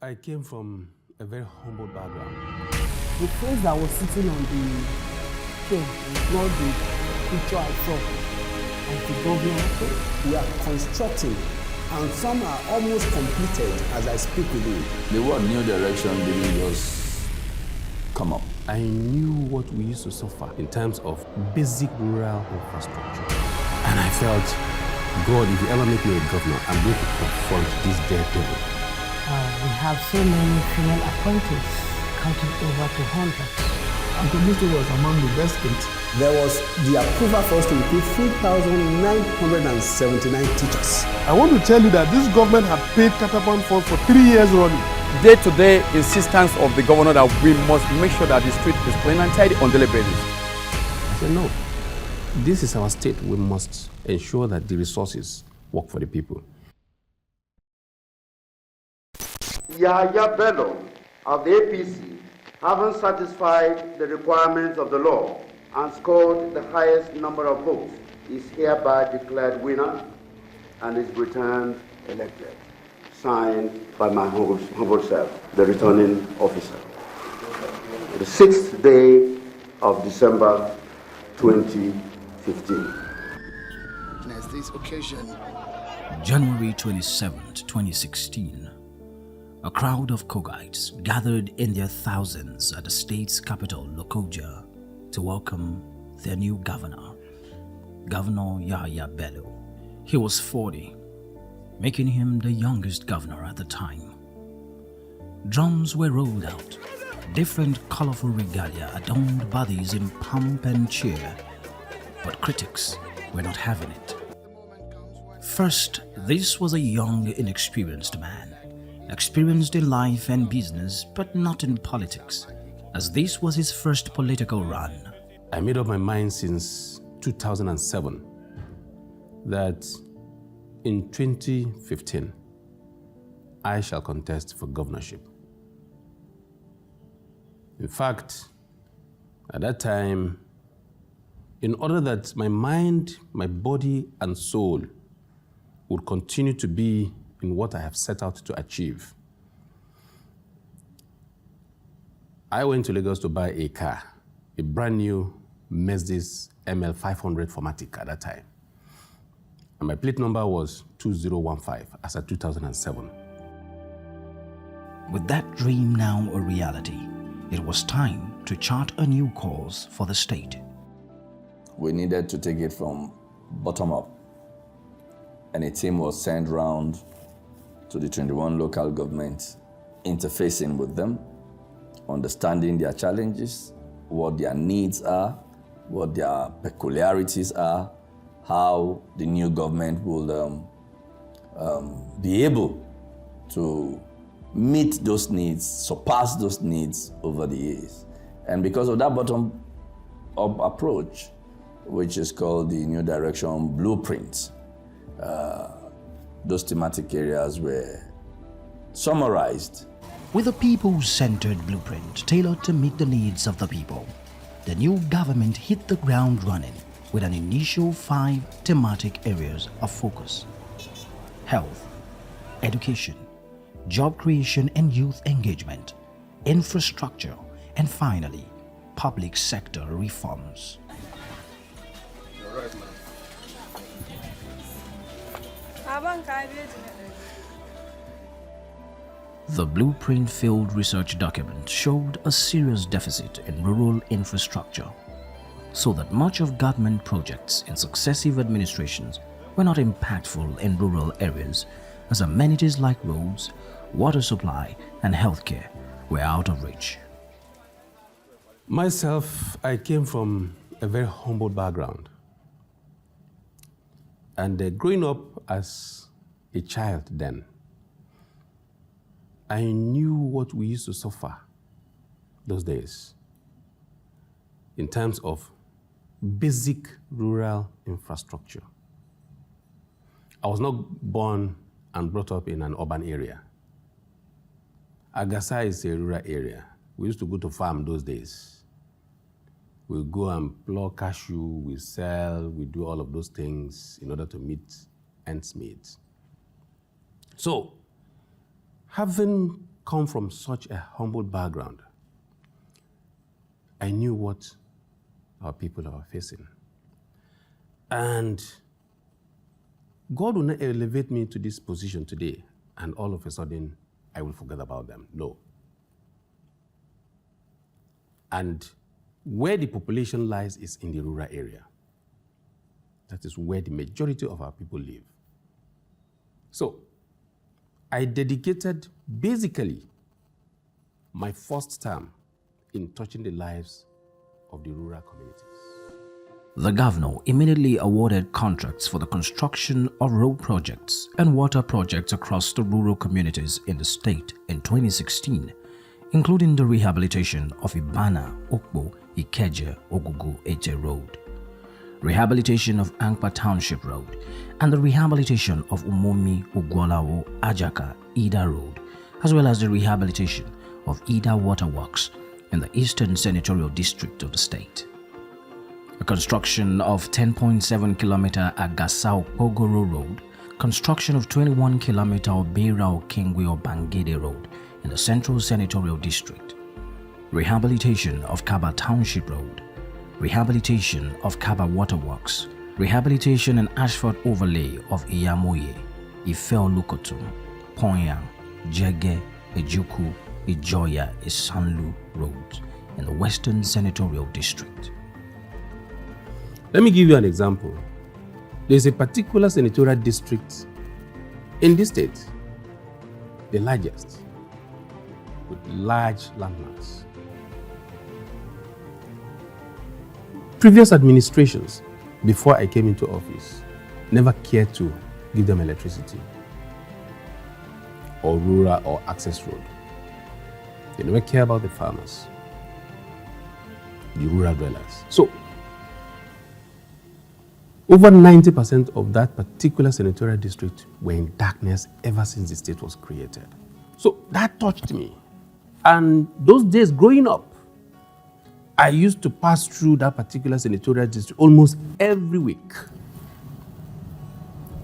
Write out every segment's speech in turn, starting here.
I came from a very humble background. The face that was sitting on the chair is not the picture I saw of the governor. We are constructing, and some are almost completed as I speak with you. The word new direction didn't just come up. I knew what we used to suffer in terms of basic rural infrastructure. And I felt, God, if you ever make me a governor, I'm going to confront this dead devil. We have so many female appointees, counting over 200. And community was among the best states. There was the approval for us to recruit 3,979 teachers. I want to tell you that this government had paid catapult funds for 3 years running. Day-to-day insistence of the governor that we must make sure that the street is clean and tidy on daily basis. I said, no, this is our state. We must ensure that the resources work for the people. Yahaya Bello of the APC, having satisfied the requirements of the law and scored the highest number of votes, is hereby declared winner and is returned elected. Signed by my humble self, the returning officer. The 6th day of December 2015. As this occasion. January 27th, 2016. A crowd of Kogites gathered in their thousands at the state's capital, Lokoja, to welcome their new governor, Governor Yahaya Bello. He was 40, making him the youngest governor at the time. Drums were rolled out, different colorful regalia adorned bodies in pomp and cheer, but critics were not having it. First, this was a young, inexperienced man, experienced in life and business, but not in politics, as this was his first political run. I made up my mind since 2007 that in 2015, I shall contest for governorship. In fact, at that time, in order that my mind, my body, and soul would continue to be in what I have set out to achieve, I went to Lagos to buy a car, a brand new Mercedes ML 500 Formatic at that time. And my plate number was 2015 as at 2007. With that dream now a reality, it was time to chart a new course for the state. We needed to take it from bottom up, and a team was sent round to the 21 local governments, interfacing with them, understanding their challenges, what their needs are, what their peculiarities are, how the new government will be able to meet those needs, surpass those needs over the years. And because of that bottom-up approach, which is called the New Direction Blueprint, those thematic areas were summarized. With a people-centered blueprint tailored to meet the needs of the people, the new government hit the ground running with an initial 5 thematic areas of focus: health, education, job creation and youth engagement, infrastructure, and finally, public sector reforms. The blueprint field research document showed a serious deficit in rural infrastructure, so that much of government projects in successive administrations were not impactful in rural areas, as amenities like roads, water supply, and healthcare were out of reach. Myself, I came from a very humble background. And growing up as a child then, I knew what we used to suffer those days in terms of basic rural infrastructure. I was not born and brought up in an urban area. Agasa is a rural area. We used to go to farm those days. We go and pluck cashew, we sell, we do all of those things in order to meet ends meet. So, having come from such a humble background, I knew what our people are facing. And God will not elevate me to this position today, and all of a sudden, I will forget about them. No. And where the population lies is in the rural area. That is where the majority of our people live. So, I dedicated basically my first term in touching the lives of the rural communities. The governor immediately awarded contracts for the construction of road projects and water projects across the rural communities in the state in 2016, including the rehabilitation of Ibana, Okbo, Ikeje, Ogugu, Eche Road, rehabilitation of Ankpa Township Road, and the rehabilitation of Umomi, Ugwalawo, Ajaka, Ida Road, as well as the rehabilitation of Ida Waterworks in the Eastern Senatorial District of the state. The construction of 10.7 km Agasao Pogoro Road, construction of 21 km Beira Okengwe or Bangede Road in the Central Senatorial District, rehabilitation of Kaba Township Road, rehabilitation of Kaba Waterworks, rehabilitation and asphalt overlay of Iyamoye, Ifeo Lukotum, Ponya, Jege, Ejuku, Ijoya, Isanlu roads in the Western Senatorial District. Let me give you an example. There's a particular senatorial district in this state, the largest, with large landmarks. Previous administrations, before I came into office, never cared to give them electricity or rural or access road. They never care about the farmers, the rural dwellers. So, over 90% of that particular senatorial district were in darkness ever since the state was created. So that touched me. And those days growing up, I used to pass through that particular senatorial district almost every week.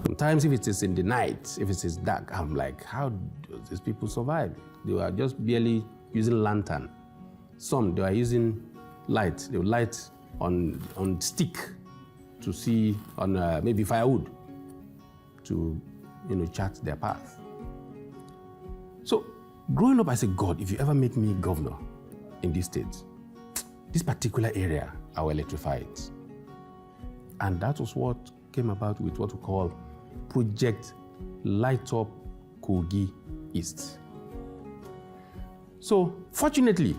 Sometimes if it is in the night, if it is dark, I'm like, how do these people survive? They were just barely using lantern. Some, they were using light. They would light on stick to see on maybe firewood to, chart their path. So growing up, I said, God, if you ever make me governor in this state, this particular area, I will electrify it. And that was what came about with what we call Project Light Up Kogi East. So fortunately,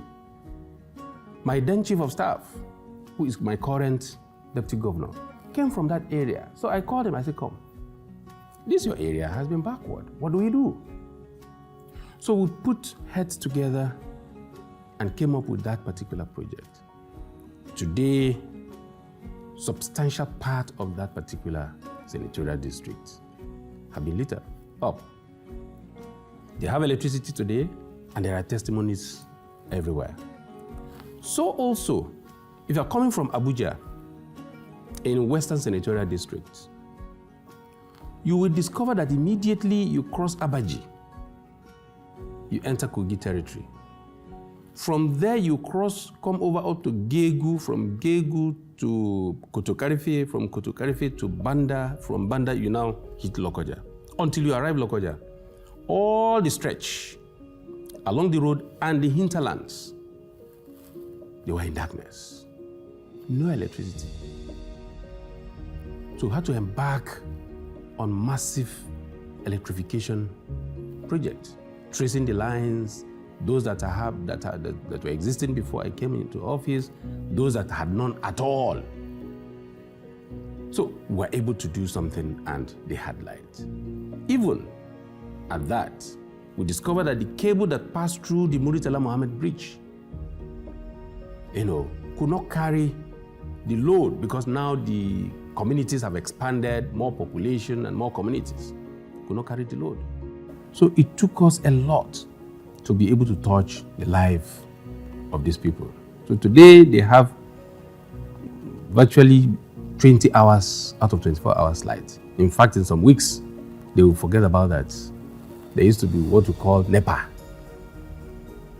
my then chief of staff, who is my current deputy governor, came from that area. So I called him, I said, come, this your area has been backward. What do we do? So we put heads together and came up with that particular project. Today, substantial part of that particular senatorial district have been lit up. They have electricity today, and there are testimonies everywhere. So also, if you're coming from Abuja, in Western Senatorial District, you will discover that immediately you cross Abaji, you enter Kogi territory. From there, you come over up to Gegu, from Gegu to Kotokarife, from Kotokarife to Banda, from Banda, you now hit Lokoja. Until you arrive Lokoja, all the stretch along the road and the hinterlands, they were in darkness. No electricity. So we had to embark on massive electrification project, tracing the lines, those that were existing before I came into office, those that had none at all. So we were able to do something, and they had light. Even at that, we discovered that the cable that passed through the Muritala Mohammed Bridge, could not carry the load, because now the communities have expanded, more population and more communities could not carry the load. So it took us a lot to be able to touch the life of these people. So today they have virtually 20 hours out of 24 hours light. In fact, in some weeks, they will forget about that. There used to be what we call NEPA.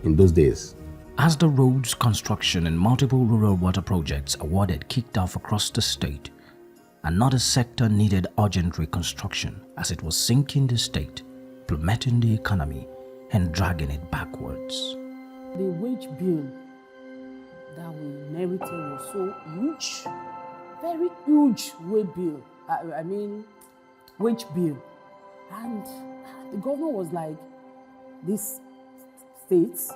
in those days. As the roads construction and multiple rural water projects awarded kicked off across the state, another sector needed urgent reconstruction as it was sinking the state, plummeting the economy and dragging it backwards. The wage bill that we inherited was so huge, very huge wage bill. Wage bill. And the governor was like, these states,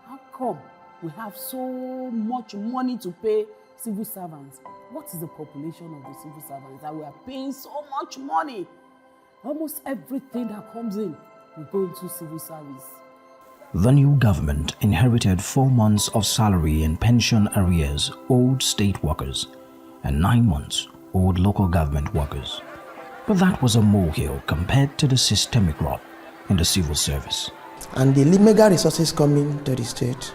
how come we have so much money to pay civil servants? What is the population of the civil servants that we are paying so much money? Almost everything that comes in will go into civil service. The new government inherited 4 months of salary and pension arrears owed state workers and 9 months owed local government workers. But that was a molehill compared to the systemic rot in the civil service. And the mega resources coming to the state,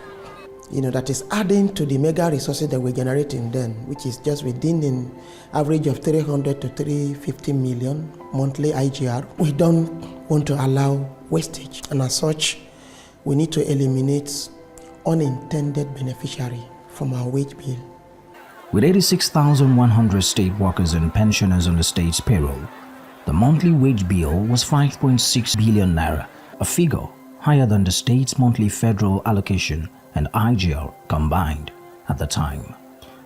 that is adding to the mega resources that we're generating then, which is just within an average of 300 to 350 million monthly IGR. We don't want to allow wastage, and as such, we need to eliminate unintended beneficiary from our wage bill. With 86,100 state workers and pensioners on the state's payroll, the monthly wage bill was 5.6 billion naira, a figure higher than the state's monthly federal allocation and IGR combined at the time.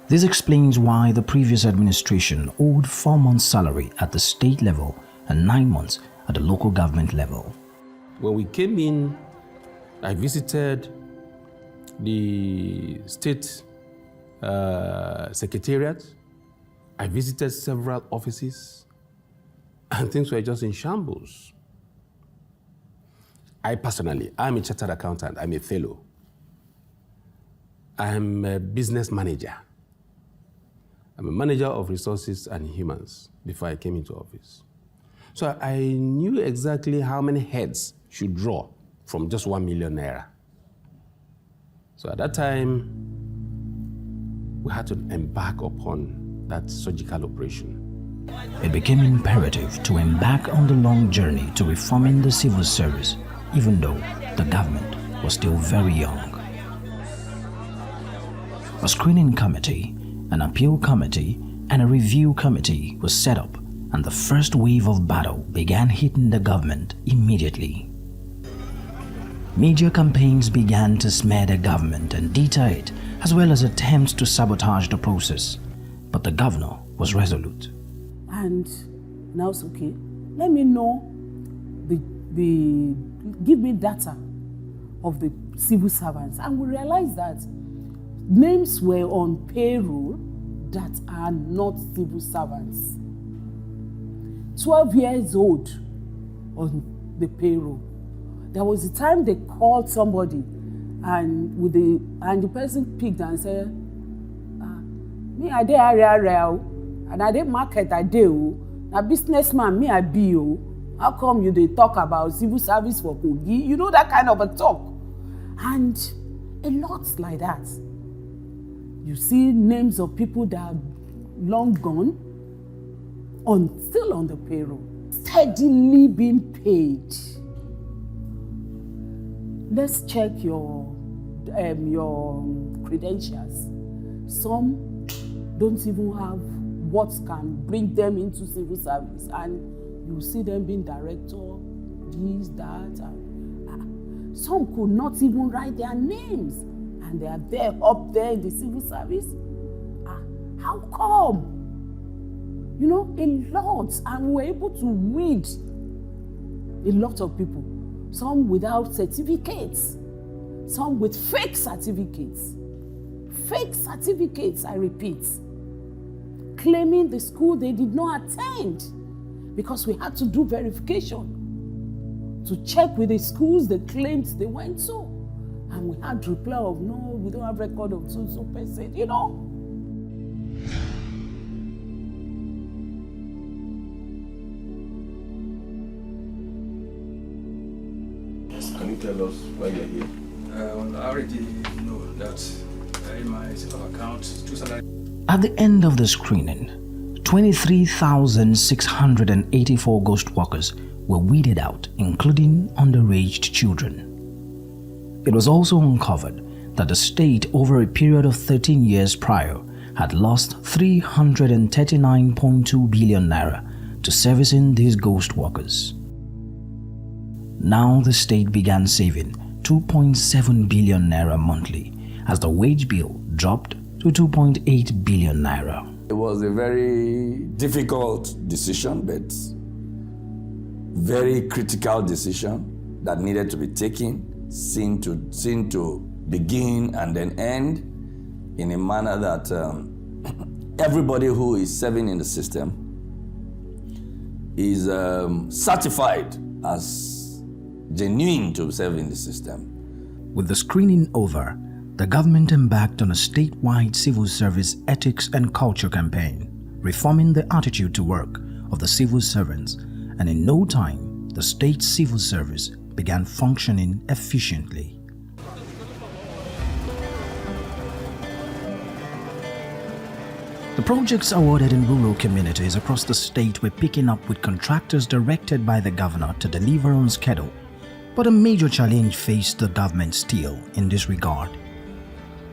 This explains why the previous administration owed 4 months' salary at the state level and 9 months at the local government level. When we came in, I visited the state secretariat. I visited several offices, and things were just in shambles. I'm a chartered accountant, I'm a fellow. I'm a business manager. I'm a manager of resources and humans before I came into office. So I knew exactly how many heads should draw from just 1 million naira. So at that time, we had to embark upon that surgical operation. It became imperative to embark on the long journey to reforming the civil service, even though the government was still very young. A screening committee, an appeal committee, and a review committee was set up, and the first wave of battle began hitting the government immediately. Media campaigns began to smear the government and deter it, as well as attempts to sabotage the process. But the governor was resolute. And now it's okay. Let me know give me data of the civil servants. And we realized that names were on payroll that are not civil servants. 12 years old on the payroll. There was a time they called somebody and the person picked and said, me I dey area and I dey market I dey na businessman me I be how come you dey talk about civil service for Kogi? You know that kind of a talk. And a lot like that. You see names of people that are long gone, still on the payroll, steadily being paid. Let's check your credentials. Some don't even have what can bring them into civil service, and you see them being director, this, that, and some could not even write their names, and they are there up there in the civil service. How come? A lot, and we were able to weed a lot of people. Some without certificates, some with fake certificates. Fake certificates, I repeat, claiming the school they did not attend, because we had to do verification to check with the schools they claimed they went to. And we had reply of, no, we don't have record of so person, Can you tell us why you're here? I already know that in my set of accounts, 2 salary. At the end of the screening, 23,684 ghost workers were weeded out, including underage children. It was also uncovered that the state, over a period of 13 years prior, had lost 339.2 billion naira to servicing these ghost workers. Now the state began saving 2.7 billion naira monthly as the wage bill dropped to 2.8 billion naira. It was a very difficult decision, but very critical decision that needed to be taken, seen to begin and then end in a manner that everybody who is serving in the system is certified as genuine to serve in the system. With the screening over, the government embarked on a statewide civil service ethics and culture campaign, reforming the attitude to work of the civil servants, and in no time, the state civil service began functioning efficiently. The projects awarded in rural communities across the state were picking up with contractors directed by the governor to deliver on schedule. But a major challenge faced the government still in this regard.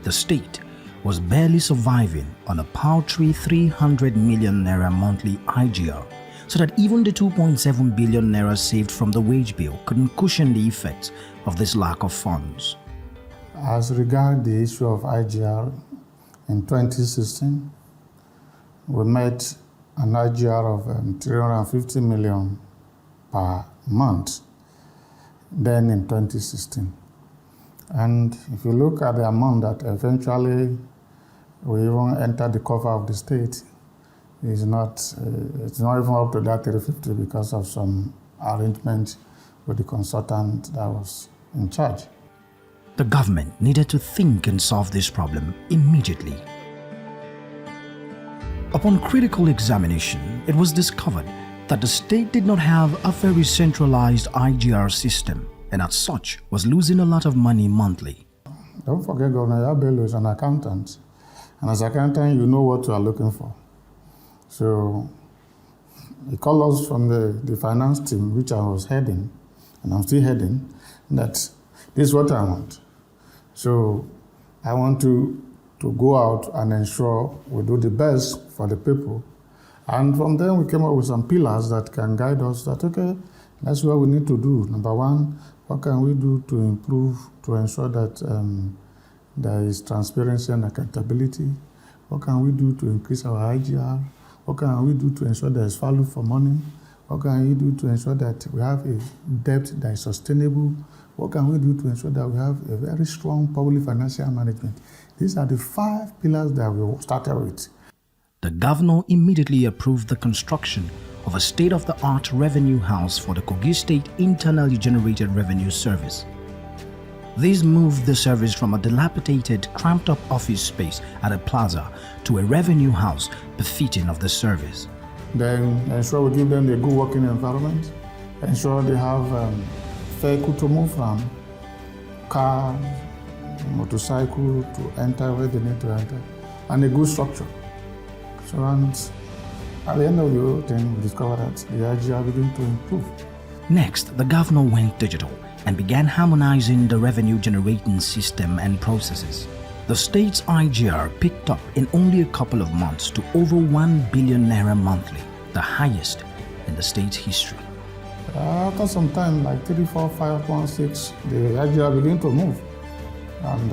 The state was barely surviving on a paltry 300 million naira monthly IGR, so that even the 2.7 billion naira saved from the wage bill couldn't cushion the effects of this lack of funds. As regards the issue of IGR, in 2016, we met an IGR of 350 million per month, then in 2016. And if you look at the amount that eventually we even entered the cover of the state, it's not even up to that 350 because of some arrangement with the consultant that was in charge. The government needed to think and solve this problem immediately. Upon critical examination, it was discovered that the state did not have a very centralized IGR system, and as such was losing a lot of money monthly. Don't forget, Governor Bello is an accountant, and as an accountant, you know what you are looking for. So he called us from the finance team, which I was heading, and I'm still heading, that this is what I want. So I want to go out and ensure we do the best for the people. And from there, we came up with some pillars that can guide us that, okay, that's what we need to do. Number one, what can we do to improve, to ensure that there is transparency and accountability? What can we do to increase our IGR? What can we do to ensure there is value for money? What can we do to ensure that we have a debt that is sustainable? What can we do to ensure that we have a very strong public financial management? These are the 5 pillars that we started with. The governor immediately approved the construction of a state-of-the-art revenue house for the Kogi State Internally Generated Revenue Service. This moved the service from a dilapidated, cramped-up office space at a plaza to a revenue house befitting of the service. Then ensure we give them a good working environment, ensure they have vehicle to move from, car, motorcycle to enter where they need to enter, and a good structure. So, and at the end of the whole thing, we discovered that the IGR began to improve. Next, the governor went digital and began harmonizing the revenue generating system and processes. The state's IGR picked up in only a couple of months to over 1 billion naira monthly, the highest in the state's history. After some time, like 3, 4, 5, 1, 6, the IGR began to move. And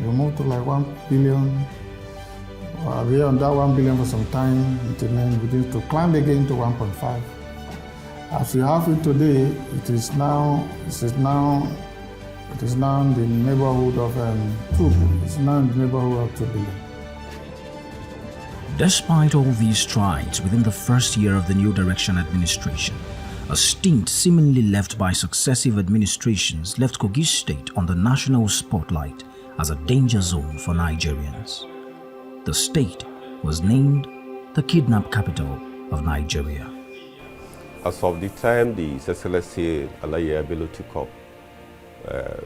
we moved to like 1 billion. We were on that 1 billion for some time, until then we begin to climb again to 1.5. As we have it today, it is now in the neighborhood of 2. It's now in the neighborhood of 2 billion. Despite all these strides within the first year of the new direction administration, a stint seemingly left by successive administrations left Kogi State on the national spotlight as a danger zone for Nigerians. The state was named the kidnap capital of Nigeria. As of the time the Excellency Yahaya Bello took up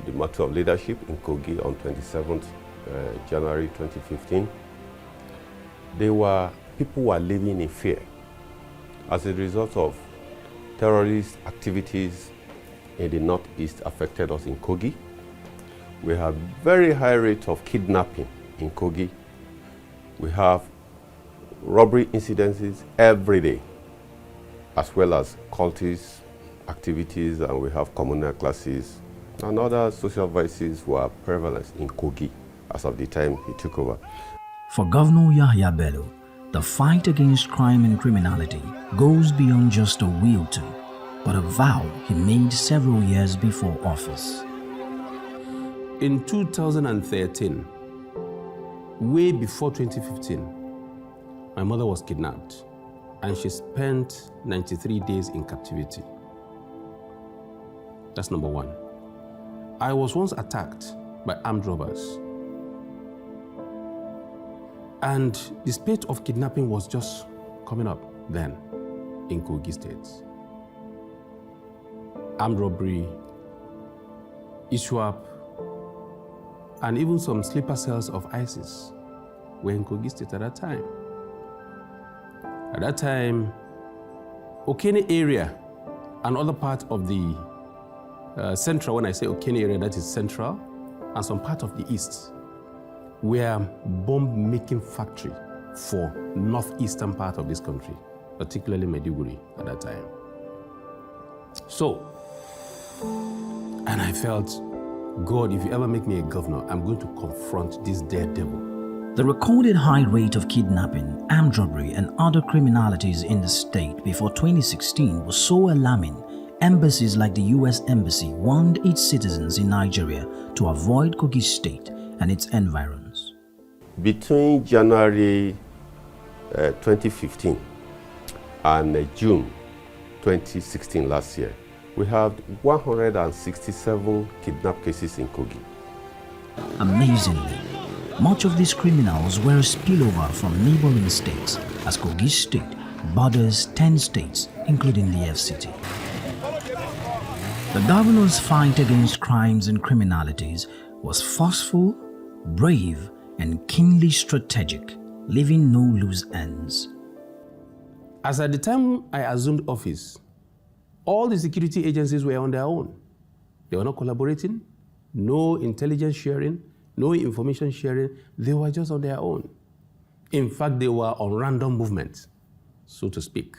the matter of leadership in Kogi on 27th January 2015, people were living in fear as a result of terrorist activities in the northeast affected us in Kogi. We have very high rate of kidnapping in Kogi. We have robbery incidences every day, as well as cultist activities, and we have communal classes and other social vices were prevalent in Kogi as of the time he took over. For Governor Yahaya Bello, the fight against crime and criminality goes beyond just a will to, but a vow he made several years before office. In 2013, way before 2015, my mother was kidnapped and she spent 93 days in captivity. That's number one. I was once attacked by armed robbers. And the spate of kidnapping was just coming up then in Kogi State. Armed robbery, ISWAP, and even some sleeper cells of ISIS were in Kogi State at that time. At that time, Okene area and other parts of the central, when I say Okene area, that is central, and some part of the east, were bomb-making factory for northeastern part of this country, particularly Maiduguri at that time. So, and I felt, God, if you ever make me a governor, I'm going to confront this daredevil. The recorded high rate of kidnapping, armed robbery, and other criminalities in the state before 2016 was so alarming, embassies like the US Embassy warned its citizens in Nigeria to avoid Kogi State and its environs. Between January 2015 and June 2016 last year, we had 167 kidnap cases in Kogi. Amazingly, much of these criminals were a spillover from neighboring states, as Kogi State borders 10 states, including the FCT. The governor's fight against crimes and criminalities was forceful, brave, and keenly strategic, leaving no loose ends. As at the time I assumed office, all the security agencies were on their own. They were not collaborating, no intelligence sharing, no information sharing. They were just on their own. In fact, they were on random movement, so to speak.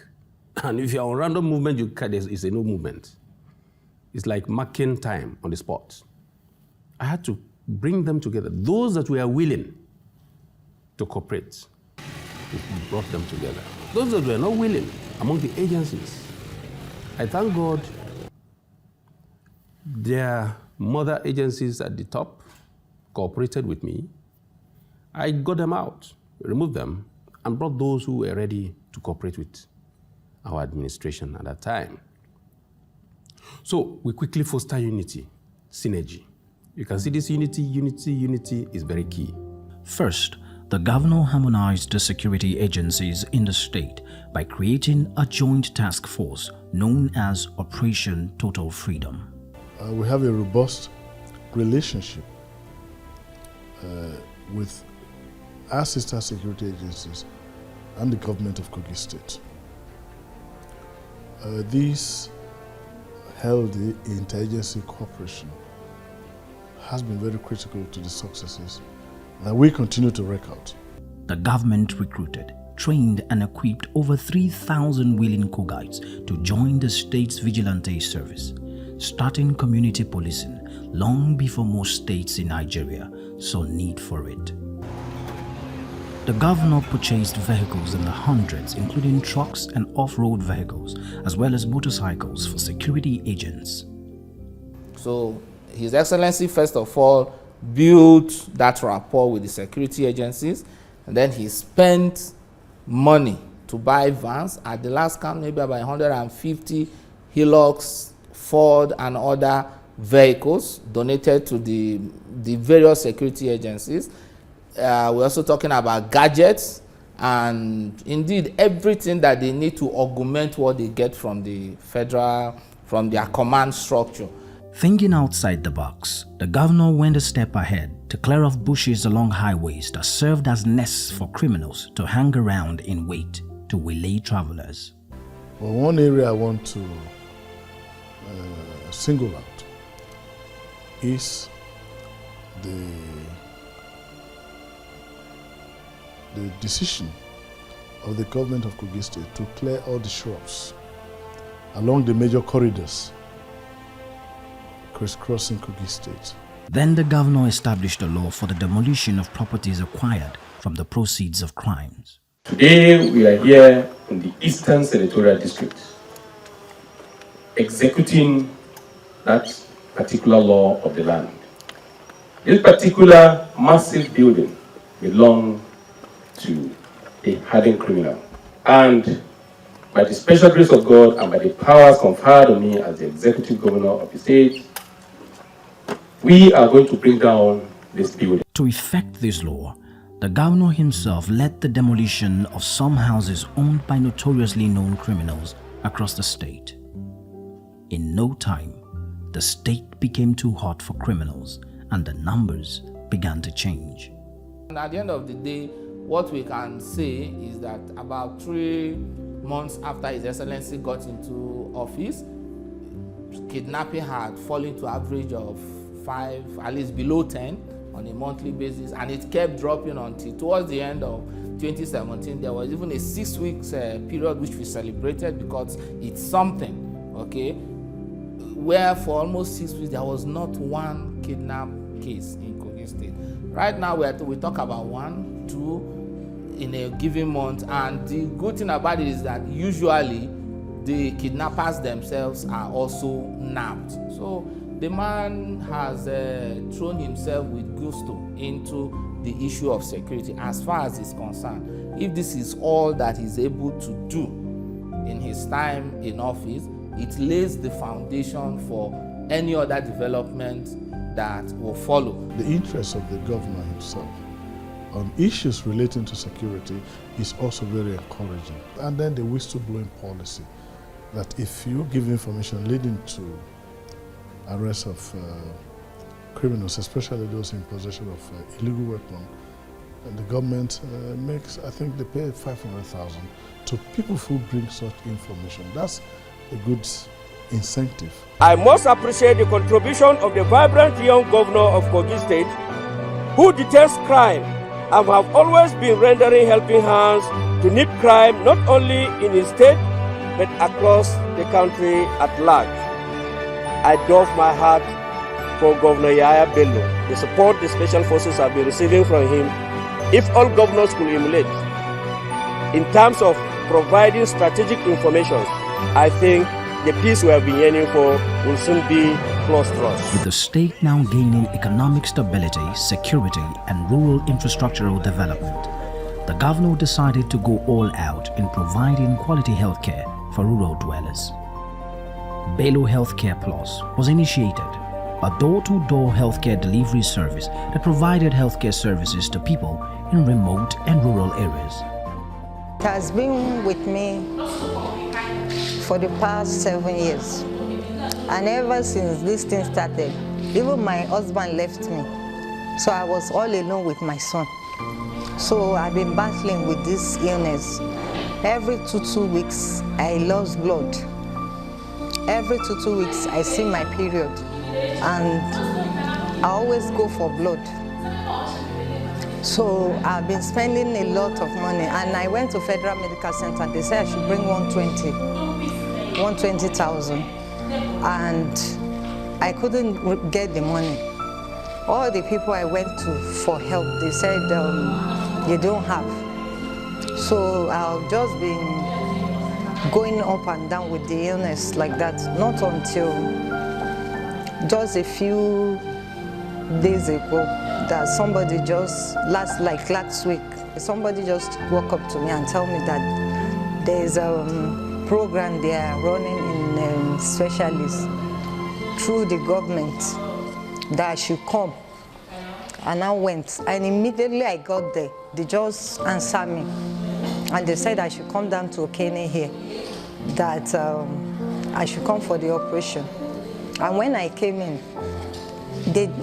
And if you're on random movement, it's a no movement. It's like marking time on the spot. I had to bring them together. Those that were willing to cooperate, we brought them together. Those that were not willing among the agencies, I thank God their mother agencies at the top cooperated with me. I got them out, removed them, and brought those who were ready to cooperate with our administration at that time. So we quickly foster unity, synergy. You can see this unity is very key. First, the governor harmonized the security agencies in the state by creating a joint task force known as Operation Total Freedom. We have a robust relationship with our sister security agencies and the government of Kogi State. This healthy interagency cooperation has been very critical to the successes that we continue to work out. The government recruited, trained and equipped over 3,000 willing Kogites to join the state's vigilante service, starting community policing long before most states in Nigeria saw need for it. The governor purchased vehicles in the hundreds, including trucks and off-road vehicles, as well as motorcycles for security agents. So His Excellency, first of all, built that rapport with the security agencies, and then he spent money to buy vans. At the last count, maybe about 150 Hilux, Ford, and other vehicles donated to the various security agencies. We're also talking about gadgets and indeed everything that they need to augment what they get from the federal, from their command structure. Thinking outside the box, the governor went a step ahead to clear off bushes along highways that served as nests for criminals to hang around in wait to waylay travelers. Well, one area I want to single out is the decision of the government of Kogi State to clear all the shrubs along the major corridors crisscrossing Kogi State. Then the governor established a law for the demolition of properties acquired from the proceeds of crimes. Today we are here in the Eastern Senatorial District, executing that particular law of the land. This particular massive building belonged to a hardened criminal. And by the special grace of God and by the powers conferred on me as the executive governor of the state, we are going to bring down this building. To effect this law, the governor himself led the demolition of some houses owned by notoriously known criminals across the state. In no time, the state became too hot for criminals and the numbers began to change. And at the end of the day, what we can say is that about 3 months after His Excellency got into office, kidnapping had fallen to average of 5, at least below 10 on a monthly basis, and it kept dropping until towards the end of 2017. There was even a 6 weeks period which we celebrated because it's something, okay, where for almost 6 weeks there was not one kidnap case in Kogi State. Right now we talk about 1, 2 in a given month, and the good thing about it is that usually the kidnappers themselves are also nabbed. So the man has thrown himself with gusto into the issue of security as far as he's concerned. If this is all that he's able to do in his time in office, it lays the foundation for any other development that will follow. The interest of the governor himself on issues relating to security is also very encouraging. And then the whistleblowing policy, that if you give information leading to arrest of criminals, especially those in possession of illegal weapons, and the government makes, I think they pay 500,000 to people who bring such information. That's a good incentive. I most appreciate the contribution of the vibrant young governor of Kogi State, who detests crime and have always been rendering helping hands to nip crime not only in his state but across the country at large. I doff my hat for Governor Yahaya Bello, the support the special forces have been receiving from him. If all governors could emulate in terms of providing strategic information, I think the peace we have been yearning for will soon be close to us. With the state now gaining economic stability, security, and rural infrastructural development, the governor decided to go all out in providing quality healthcare for rural dwellers. Bello Healthcare Plus was initiated, a door-to-door healthcare delivery service that provided healthcare services to people in remote and rural areas. It has been with me for the past 7 years. And ever since this thing started, even my husband left me. So I was all alone with my son. So I've been battling with this illness. Every two weeks, I lose blood. Every two weeks, I see my period. And I always go for blood. So I've been spending a lot of money. And I went to Federal Medical Center. They said I should bring 120,000. And I couldn't get the money. All the people I went to for help, they said you don't have. So I've just been going up and down with the illness like that, not until just a few days ago that somebody just, last week, somebody just walked up to me and told me that there's a program they are running in specialists through the government that I should come. And I went, and immediately I got there, they just answered me. And they said I should come down to Okene here, that I should come for the operation. And when I came in,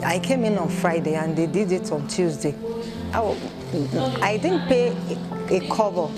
I came in on Friday and they did it on Tuesday. I didn't pay a cover.